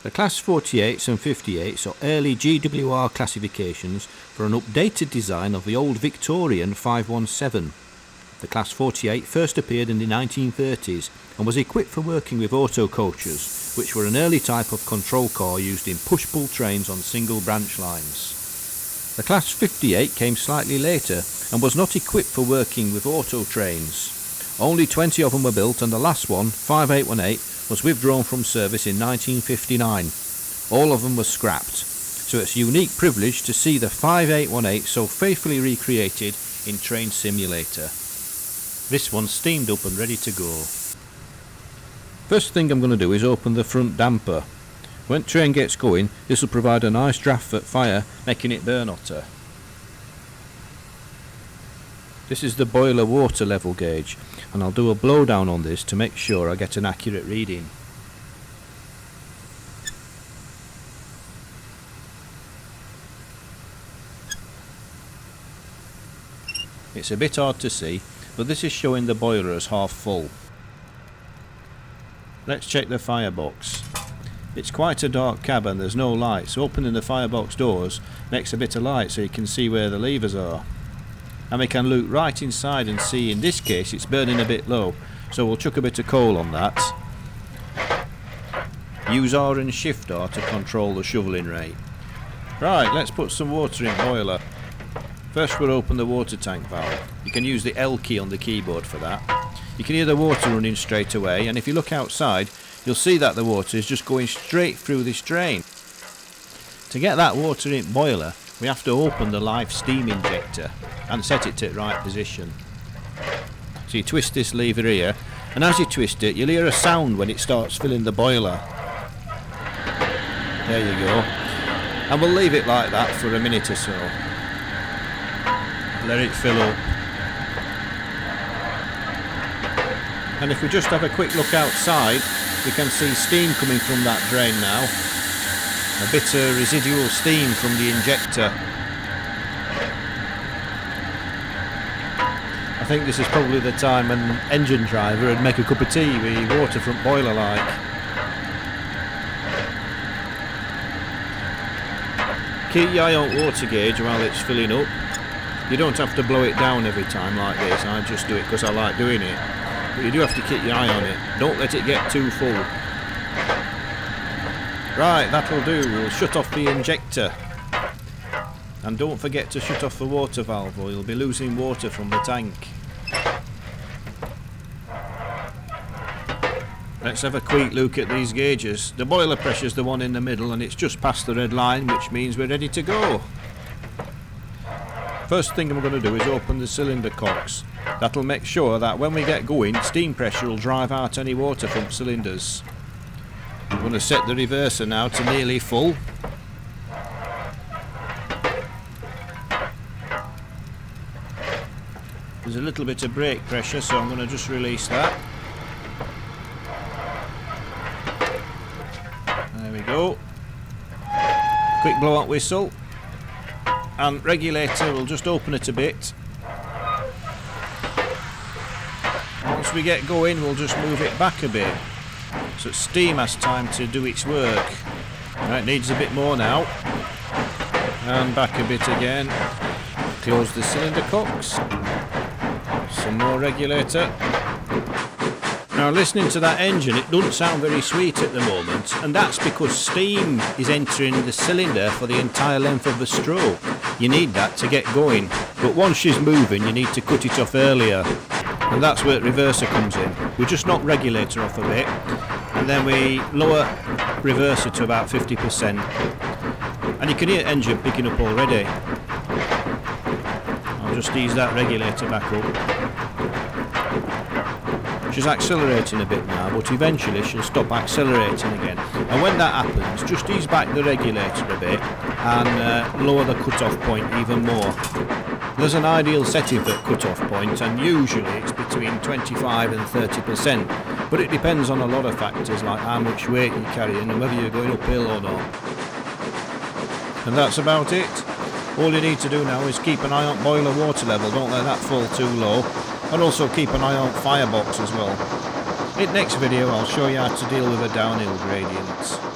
The Class 48s and 58s are early GWR classifications for an updated design of the old Victorian 517. The Class 48 first appeared in the 1930s and was equipped for working with auto coaches, which were an early type of control car used in push-pull trains on single branch lines. The Class 58 came slightly later and was not equipped for working with auto trains. Only 20 of them were built, and the last one, 5818, was withdrawn from service in 1959. All of them were scrapped, so it's a unique privilege to see the 5818 so faithfully recreated in Train Simulator. This one's steamed up and ready to go. First thing I'm going to do is open the front damper. When the train gets going, this will provide a nice draft for fire, making it burn hotter. This is the boiler water level gauge, and I'll do a blowdown on this to make sure I get an accurate reading. It's a bit hard to see, but this is showing the boiler as half full. Let's check the firebox. It's quite a dark cab and there's no light, so opening the firebox doors makes a bit of light so you can see where the levers are. And we can look right inside and see, in this case it's burning a bit low, so we'll chuck a bit of coal on that. Use R and Shift R to control the shoveling rate. Right, let's put some water in boiler. First we'll open the water tank valve. You can use the L key on the keyboard for that. You can hear the water running straight away, and if you look outside you'll see that the water is just going straight through this drain. To get that water in boiler we have to open the live steam injector and set it to the right position. So you twist this lever here, and as you twist it you'll hear a sound when it starts filling the boiler. There you go. And we'll leave it like that for a minute or so. Let it fill up. And if we just have a quick look outside, we can see steam coming from that drain now. A bit of residual steam from the injector. I think this is probably the time when an engine driver would make a cup of tea with waterfront boiler like. Keep your eye on water gauge while it's filling up. You don't have to blow it down every time like this. I just do it because I like doing it. But you do have to keep your eye on it. Don't let it get too full. Right, that'll do. We'll shut off the injector. And don't forget to shut off the water valve or you'll be losing water from the tank. Let's have a quick look at these gauges. The boiler pressure's the one in the middle and it's just past the red line, which means we're ready to go. First thing I'm going to do is open the cylinder cocks. That'll make sure that when we get going, steam pressure will drive out any water from cylinders. I'm going to set the reverser now to nearly full. There's a little bit of brake pressure, so I'm going to just release that. There we go. Quick blow-out whistle. And regulator, we'll just open it a bit. Once we get going, we'll just move it back a bit. So steam has time to do its work. Right, needs a bit more now. And back a bit again. Close the cylinder cocks. Some more regulator. Now listening to that engine, it doesn't sound very sweet at the moment, and that's because steam is entering the cylinder for the entire length of the stroke. You need that to get going, but once she's moving you need to cut it off earlier, and that's where the reverser comes in. We just knock regulator off a bit, and then we lower reverser to about 50%, and you can hear the engine picking up already. I'll just ease that regulator back up. She's accelerating a bit now, but eventually she'll stop accelerating again. And when that happens, just ease back the regulator a bit and lower the cut-off point even more. There's an ideal setting for cut-off point, and usually it's between 25 and 30%, but it depends on a lot of factors like how much weight you're carrying and whether you're going uphill or not. And that's about it. All you need to do now is keep an eye on boiler water level, don't let that fall too low. And also keep an eye on firebox as well. In the next video I'll show you how to deal with a downhill gradient.